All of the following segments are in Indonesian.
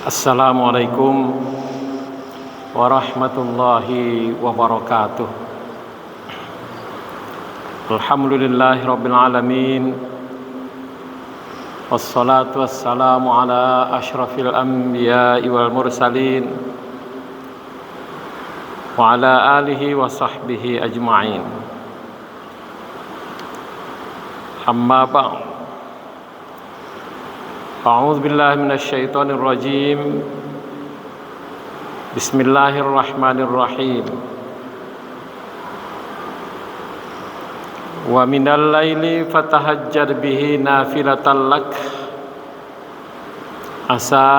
Assalamualaikum warahmatullahi wabarakatuh. Alhamdulillahi rabbil alamin. Wassalatu wassalamu ala ashrafil anbiya'i wal mursalin wa ala alihi wa sahbihi ajma'in. Amma ba'd. A'udzu billahi minasy syaithanir rajim. Bismillahirrahmanirrahim. Wa minal laili fatahajjar bihi nafilatan lak asa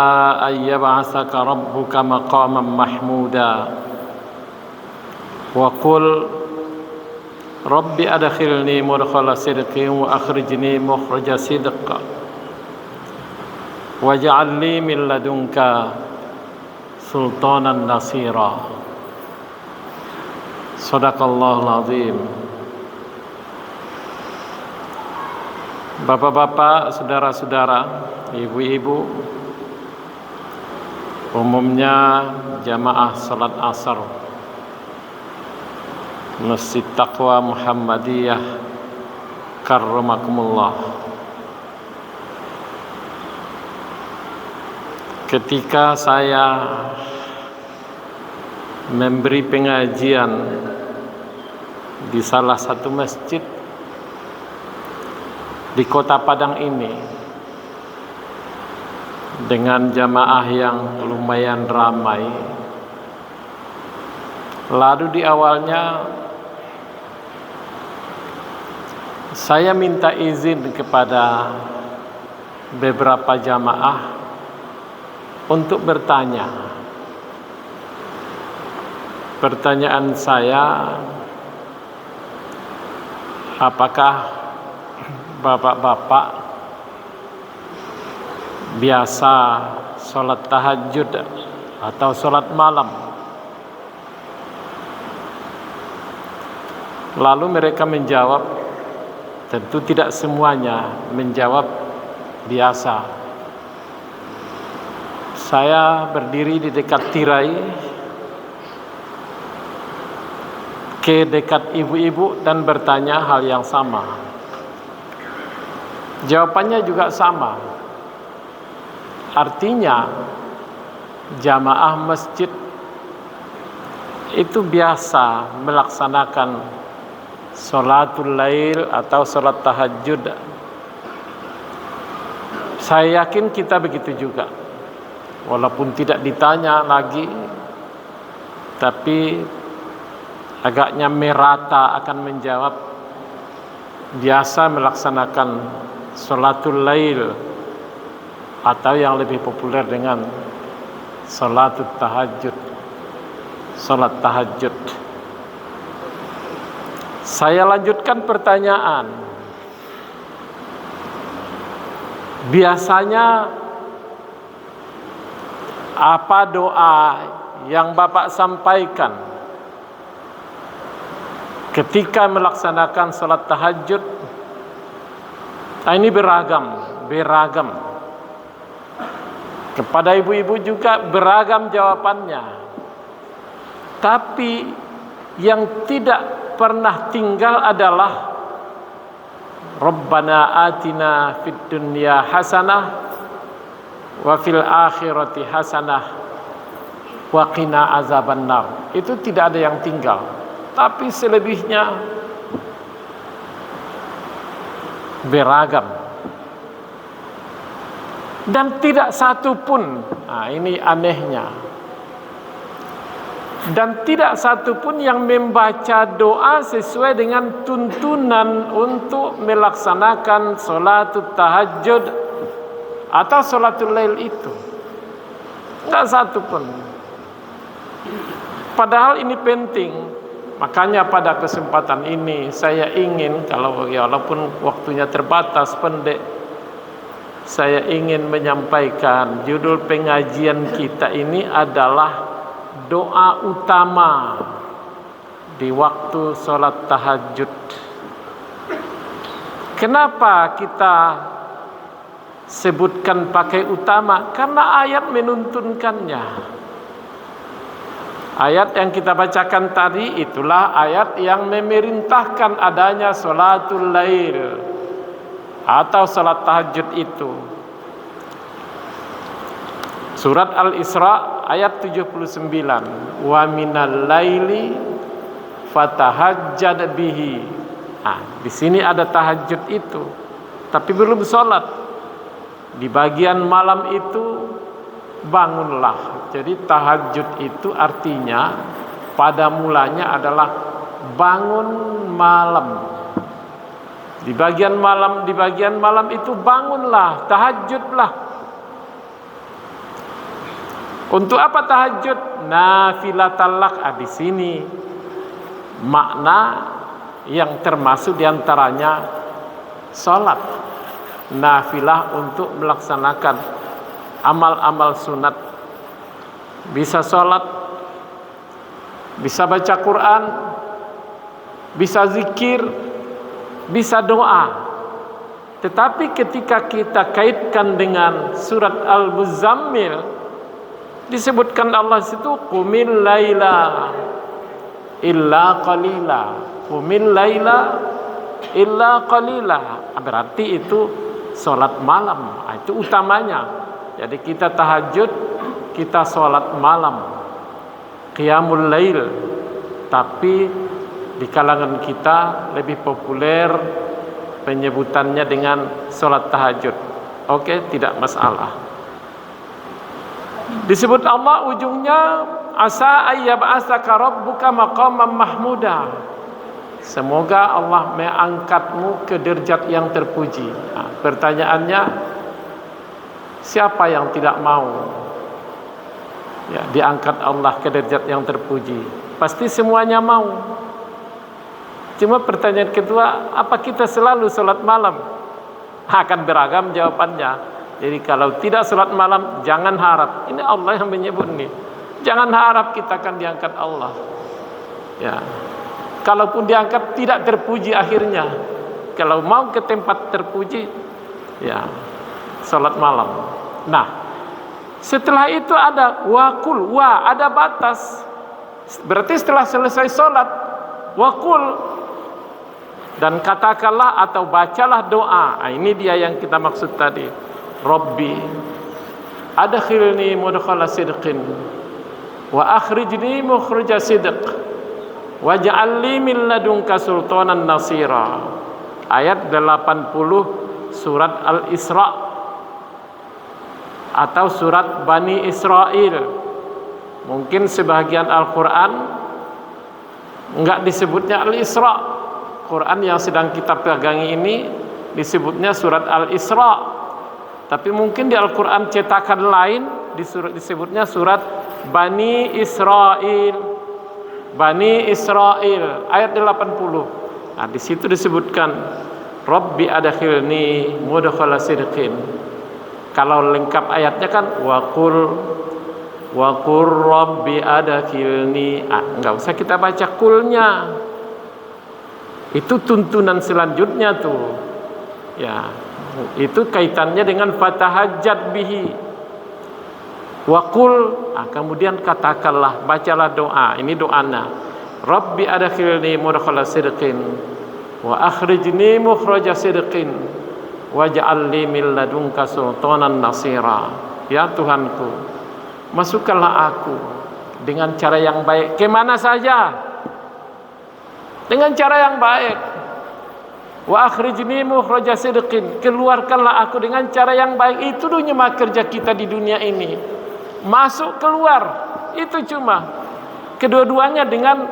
ayyab'atsaka rabbuka maqaman mahmuda wa qul rabbi adkhilni mudkhala sidqin wa akhrijni mukhraja sidq waj'al li min ladunka sultanan nasira. Shadaqallahul azim. Bapak-bapak, saudara-saudara, ibu-ibu, umumnya jamaah salat asar Masjid Taqwa Muhammadiyah karramakumullah. Ketika saya memberi pengajian di salah satu masjid di Kota Padang ini dengan jamaah yang lumayan ramai, lalu di awalnya saya minta izin kepada beberapa jamaah untuk bertanya. Pertanyaan saya, apakah bapak-bapak biasa sholat tahajud atau sholat malam? Lalu mereka menjawab, tentu tidak semuanya menjawab biasa. Saya berdiri di dekat tirai, ke dekat ibu-ibu dan bertanya hal yang sama. Jawabannya juga sama. Artinya jamaah masjid itu biasa melaksanakan sholatul lail atau sholat tahajud. Saya yakin kita begitu juga. Walaupun tidak ditanya lagi, tapi agaknya merata akan menjawab biasa melaksanakan sholatul lail atau yang lebih populer dengan sholatul tahajud, sholat tahajud. Saya lanjutkan pertanyaan. Biasanya apa doa yang Bapak sampaikan ketika melaksanakan sholat tahajud? Ini beragam. Kepada ibu-ibu juga beragam jawabannya. Tapi yang tidak pernah tinggal adalah Rabbana atina fid dunya hasanah wa fil akhirati hasanah wa qina azabannar. Itu tidak ada yang tinggal. Tapi selebihnya beragam. Dan tidak satu pun, ini anehnya, dan tidak satu pun yang membaca doa sesuai dengan tuntunan untuk melaksanakan sholatul tahajud atau sholatul lail itu. Enggak satu pun. Padahal ini penting. Makanya pada kesempatan ini saya ingin, kalau walaupun waktunya terbatas, pendek, saya ingin menyampaikan judul pengajian kita ini adalah doa utama di waktu sholat tahajud. Kenapa kita sebutkan pakai utama? Karena ayat menuntunkannya. Ayat yang kita bacakan tadi itulah ayat yang memerintahkan adanya salatul lail atau salat tahajud itu. Surat Al-Isra ayat 79. Wa minal laili fatahajjad bihi. Di sini ada tahajud itu, tapi belum salat. Di bagian malam itu bangunlah. Jadi tahajud itu artinya pada mulanya adalah bangun malam. Di bagian malam itu bangunlah, tahajudlah. Untuk apa tahajud? Nafilatal lak. Di sini makna yang termasuk diantaranya salat. Nafilah untuk melaksanakan amal-amal sunat. Bisa salat, bisa baca Quran, bisa zikir, bisa doa. Tetapi ketika kita kaitkan dengan surat Al-Muzammil, disebutkan Allah situ qumil laila illa qalila. Qumil laila illa qalila. Berarti itu salat malam. Itu utamanya. Jadi kita tahajud, kita salat malam, qiyamul lail. Tapi di kalangan kita lebih populer penyebutannya dengan salat tahajud. Oke, tidak masalah. Disebut Allah ujungnya asa ayyab'asaka rabbuka maqaman mahmuda. Semoga Allah mengangkatmu ke derajat yang terpuji. Pertanyaannya, siapa yang tidak mau diangkat Allah ke derajat yang terpuji? Pasti semuanya mau. Cuma pertanyaan kedua, apa kita selalu salat malam? Akan beragam jawabannya. Jadi kalau tidak salat malam, jangan harap. Ini Allah yang menyebut nih. Jangan harap kita akan diangkat Allah. Ya. Kalaupun diangkat tidak terpuji akhirnya. Kalau mau ke tempat terpuji, ya salat malam. Nah, setelah itu ada wakul, ada batas. Berarti setelah selesai salat, wakul, dan katakanlah atau bacalah doa. Ini dia yang kita maksud tadi. Rabbi adkhilni mudkhala sidqin wa akhrijni mukhraja sidq waj'al li min ladunka sultanan nasira. Ayat 80 surat Al-Isra atau surat Bani Israel. Mungkin sebagian Al-Quran enggak disebutnya Al-Isra. Quran yang sedang kita pegangi ini disebutnya surat Al-Isra. Tapi mungkin di Al-Quran cetakan lain disebutnya surat Bani Israel. Bani Israel ayat 80. Di situ disebutkan Rabbi adkhilni mudkhala sidqin. Kalau lengkap ayatnya kan waqul Rabbi adkhilni. Enggak usah kita baca kulnya. Itu tuntunan selanjutnya tuh. Ya. Itu kaitannya dengan fatahajjad bihi. Waqul, kemudian katakanlah, bacalah doa. Ini doanya. Rabbi adkhilni mudkhala sidqin wa akhrijni mukhraja sidqin waj'al li min ladunka sultanan nasira. Ya Tuhanku, masukkanlah aku dengan cara yang baik kemana saja. Dengan cara yang baik. Wa akhrijni mukhraja sidqin, keluarkanlah aku dengan cara yang baik. Itu cuma kerja kita di dunia ini. Masuk keluar, itu cuma. Kedua-duanya dengan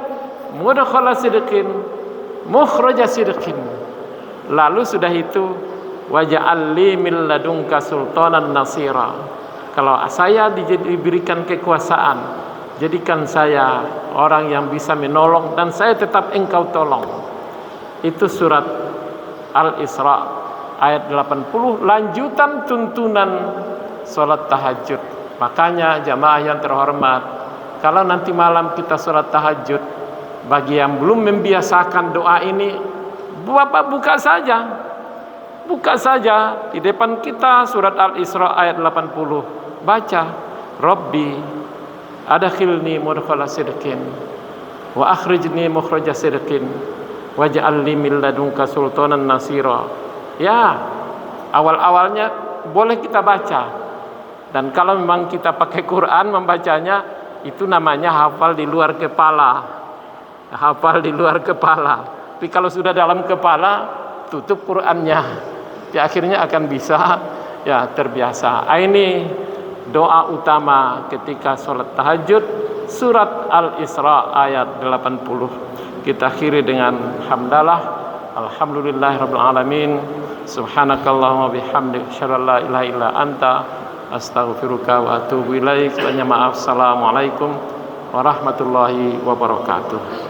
mudkhala sidqin, mukhraja sidqin. Lalu sudah itu waj'al li min ladunka sultanan nasira. Kalau saya diberikan kekuasaan, jadikan saya orang yang bisa menolong dan saya tetap engkau tolong. Itu surat Al-Isra ayat 80, lanjutan tuntunan salat tahajud. Makanya jamaah yang terhormat, kalau nanti malam kita salat tahajud, bagi yang belum membiasakan doa ini, Bapak buka saja. Buka saja di depan kita surat Al-Isra ayat 80. Baca, Rabbi adkhilni mudkhala sidqin wa akhrijni mukhraja sidqin waj'al li min ladunka sultanan nasira. Ya, awal-awalnya boleh kita baca. Dan kalau memang kita pakai Quran membacanya, itu namanya hafal di luar kepala. Hafal di luar kepala. Tapi kalau sudah dalam kepala, tutup Qurannya. Akhirnya akan bisa terbiasa. Ini doa utama ketika sholat tahajud, surat Al-Isra ayat 80. Kita akhiri dengan hamdalah. Alhamdulillahirabbil alamin. Subhanakallahumma bihamdik, asyhadu an la ilaha illa anta, astaghfiruka wa atubu ilaik. Maaf. Assalamualaikum warahmatullahi wabarakatuh.